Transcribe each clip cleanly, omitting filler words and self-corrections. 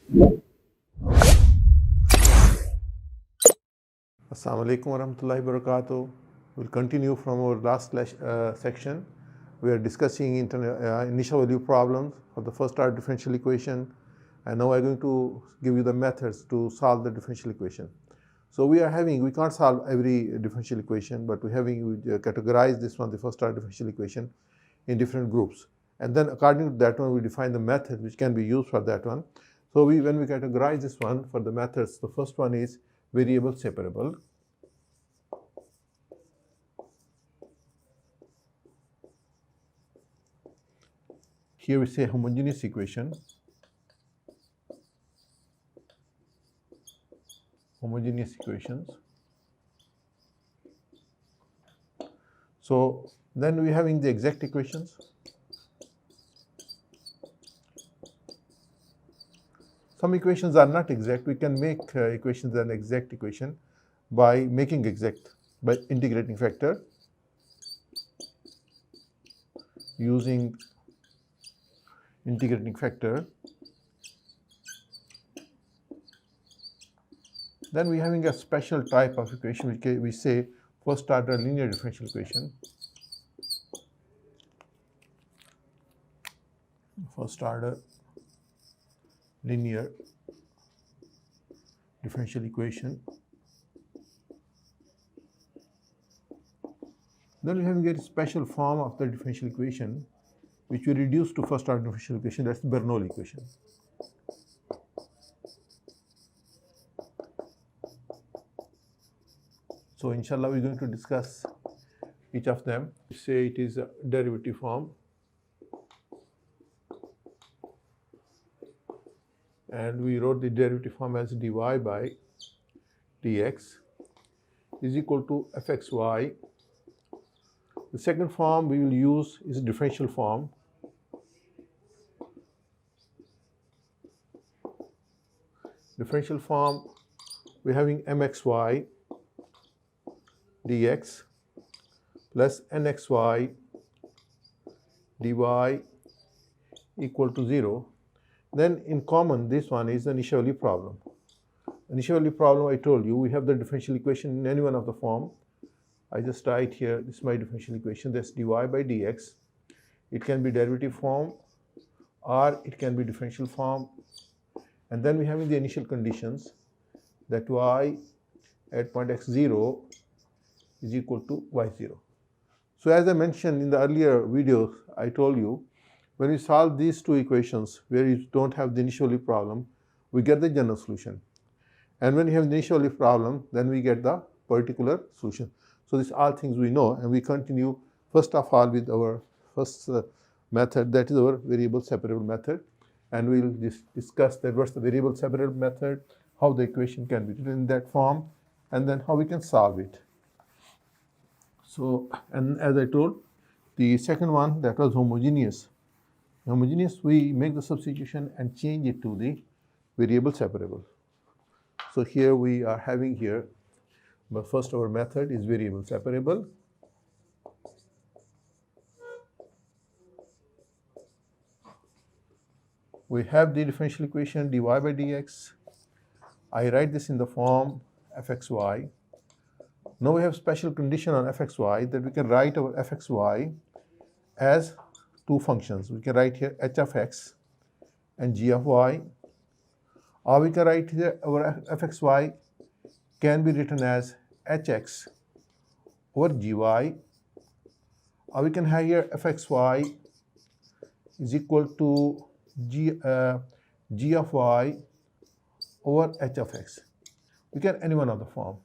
Assalamu alaikum warahmatullahi wabarakatuh. We'll continue from our last section. We are discussing initial value problems for the first order differential equation, and now I'm going to give you the methods to solve the differential equation. So we can't solve every differential equation, but we categorize this one, the first order differential equation, in different groups. And then according to that one, we define the method which can be used for that one. So when we categorize this one for the methods, the first one is variable separable. Here we say homogeneous equation. Homogeneous equations. So then we having the exact equations. Some equations are not exact. We can make equations an exact equation by making exact by integrating factor using integrating factor. Then we having a special type of equation which we say first order linear differential equation. First order linear differential equation. Then we have a special form of the differential equation which we reduce to first order differential equation, that's the Bernoulli equation. So inshallah we're going to discuss each of them. Say it is a derivative form, and we wrote the derivative form as dy by dx is equal to fxy. The second form we will use is differential form. Differential form, we're having mxy dx plus nxy dy equal to 0. Then in common, this one is the initial value problem. Initial value problem, I told you, we have the differential equation in any one of the form. I just write here, this is my differential equation, that's dy by dx. It can be derivative form or it can be differential form. And then we have in the initial conditions that y at point x0 is equal to y0. So as I mentioned in the earlier videos, I told you, when we solve these two equations where you don't have the initial value problem, we get the general solution. And when you have the initial value problem, then we get the particular solution. So these are all things we know, and we continue first of all with our first method, that is our variable separable method. And we will discuss that what's the variable separable method, how the equation can be written in that form, and then how we can solve it. So, and as I told, the second one, that was homogeneous. Homogeneous, we make the substitution and change it to the variable separable. So here we are having here, but first our method is variable separable. We have the differential equation dy by dx. I write this in the form fxy. Now we have special condition on fxy that we can write our fxy as two functions. We can write here h of x and g of y, or we can write here our fxy can be written as hx over gy, or we can have here fxy is equal to g of y over h of x. We can any one of the form.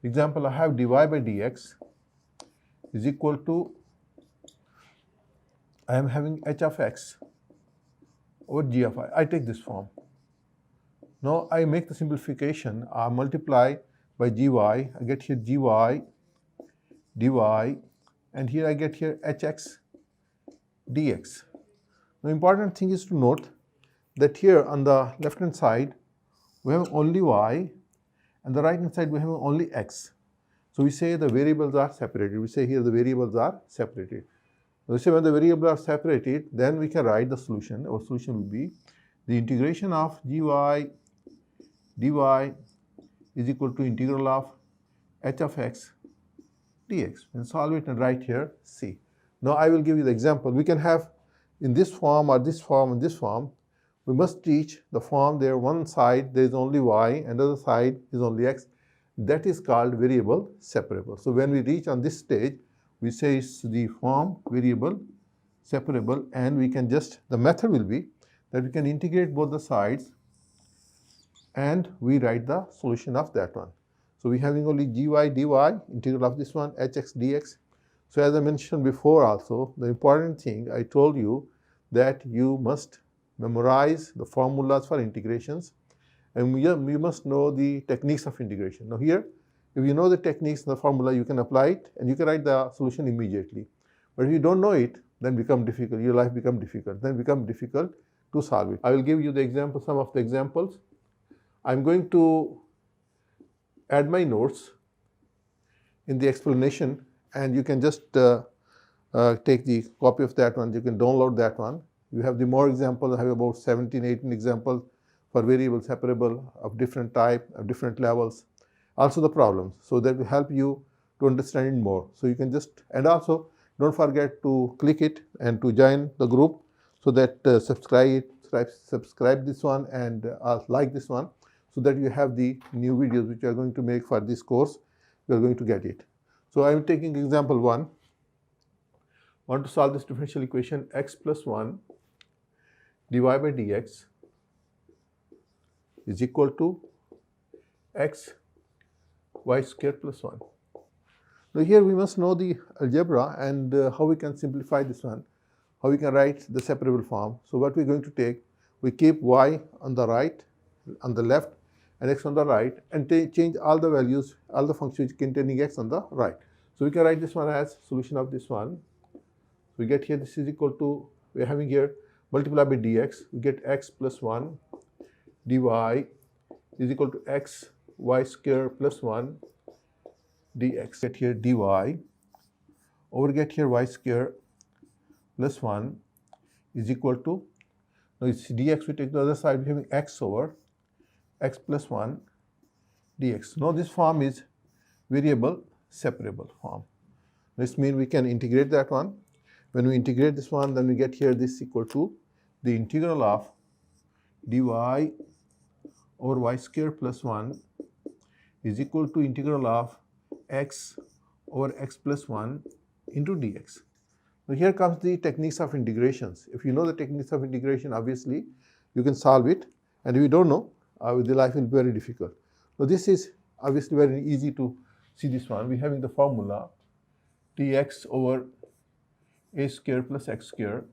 Example, I have dy by dx is equal to, I am having h of x over g of y. I take this form. Now I make the simplification. I multiply by gy. I get here gy dy, and here I get here hx dx. The important thing is to note that here on the left hand side we have only y, and the right hand side we have only x. So we say the variables are separated. We say here the variables are separated. We say when the variables are separated, then we can write the solution. Our solution will be the integration of gy dy is equal to integral of h of x dx. And solve it and write here c. Now I will give you the example. We can have in this form or this form and this form. We must teach the form there one side there is only y and the other side is only x. That is called variable separable. So when we reach on this stage, we say it's the form variable separable, and we can just, the method will be that we can integrate both the sides and we write the solution of that one. So we having only gy dy, integral of this one, hx dx. So as I mentioned before also, the important thing I told you that you must memorize the formulas for integrations, and you must know the techniques of integration. Now here, if you know the techniques and the formula, you can apply it and you can write the solution immediately. But if you don't know it, then become difficult, your life become difficult, then become difficult to solve it. I will give you the example, some of the examples. I'm going to add my notes in the explanation, and you can just take the copy of that one. You can download that one. You have the more examples. I have about 17, 18 examples for variable separable of different type, of different levels. Also the problems. So that will help you to understand it more. So you can just, and also don't forget to click it and to join the group, so that subscribe this one and like this one, so that you have the new videos which you are going to make for this course. You are going to get it. So I am taking example 1. I want to solve this differential equation x plus 1 dy by dx is equal to x y square plus 1. Now here we must know the algebra and how we can simplify this one, how we can write the separable form. So what we're going to take, we keep y on the right, on the left, and x on the right, and change all the values, all the functions containing x on the right. So we can write this one as solution of this one. We get here this is equal to, we are having here multiply by dx, we get x plus 1 dy is equal to x y square plus 1 dx. Get here dy over, get here y square plus 1 is equal to, now it's dx, we take the other side, we're having x over x plus 1 dx. Now this form is variable separable form. This means we can integrate that one. When we integrate this one, then we get here this equal to the integral of dy over y square plus 1 is equal to integral of x over x plus 1 into dx. Now here comes the techniques of integrations. If you know the techniques of integration, obviously you can solve it, and if you don't know, the life will be very difficult. So this is obviously very easy to see this one. We're having the formula dx over a square plus x square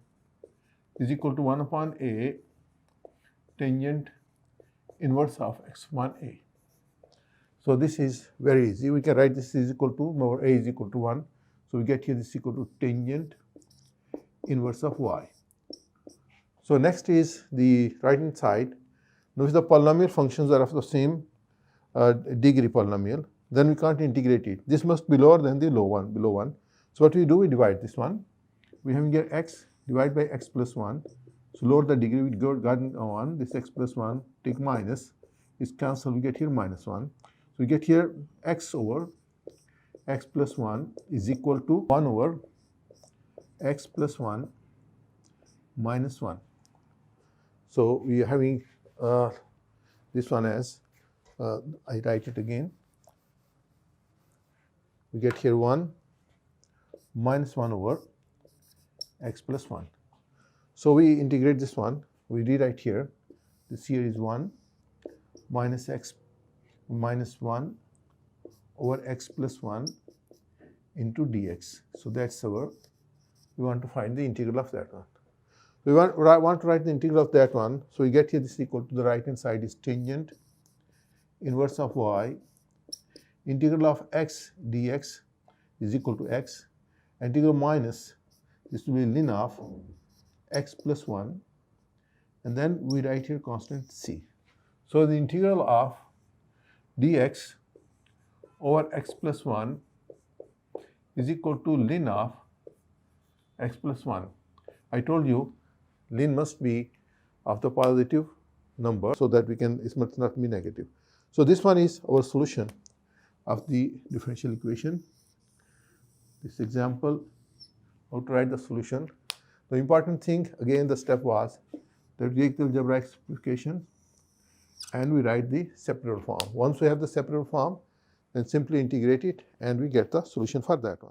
is equal to 1 upon a tangent inverse of x1a. So this is very easy. We can write this is equal to, over a is equal to 1. So we get here this is equal to tangent inverse of y. So next is the right hand side. Now if the polynomial functions are of the same degree polynomial, then we can't integrate it. This must be lower than the below 1. So what we do, we divide this one. We have here x, divide by x plus 1. So lower the degree, we got 1, this x plus 1, take minus, is cancelled, we get here minus 1. So we get here x over x plus 1 is equal to 1 over x plus 1 minus 1. So we are having this one as, I write it again, we get here 1 minus 1 over x plus 1. So we integrate this one, we rewrite here, this here is 1 minus x minus 1 over x plus 1 into dx. So that's our, we want to find the integral of that one. We want to write the integral of that one. So we get here this equal to the right hand side is tangent inverse of y, integral of x dx is equal to x, integral minus this will be ln of x plus 1, and then we write here constant c. So the integral of dx over x plus 1 is equal to ln of x plus 1. I told you ln must be of the positive number so that it must not be negative. So this one is our solution of the differential equation. This example, how to write the solution. The important thing again, the step was that we take the algebraic simplification and we write the separable form. Once we have the separable form, then simply integrate it and we get the solution for that one.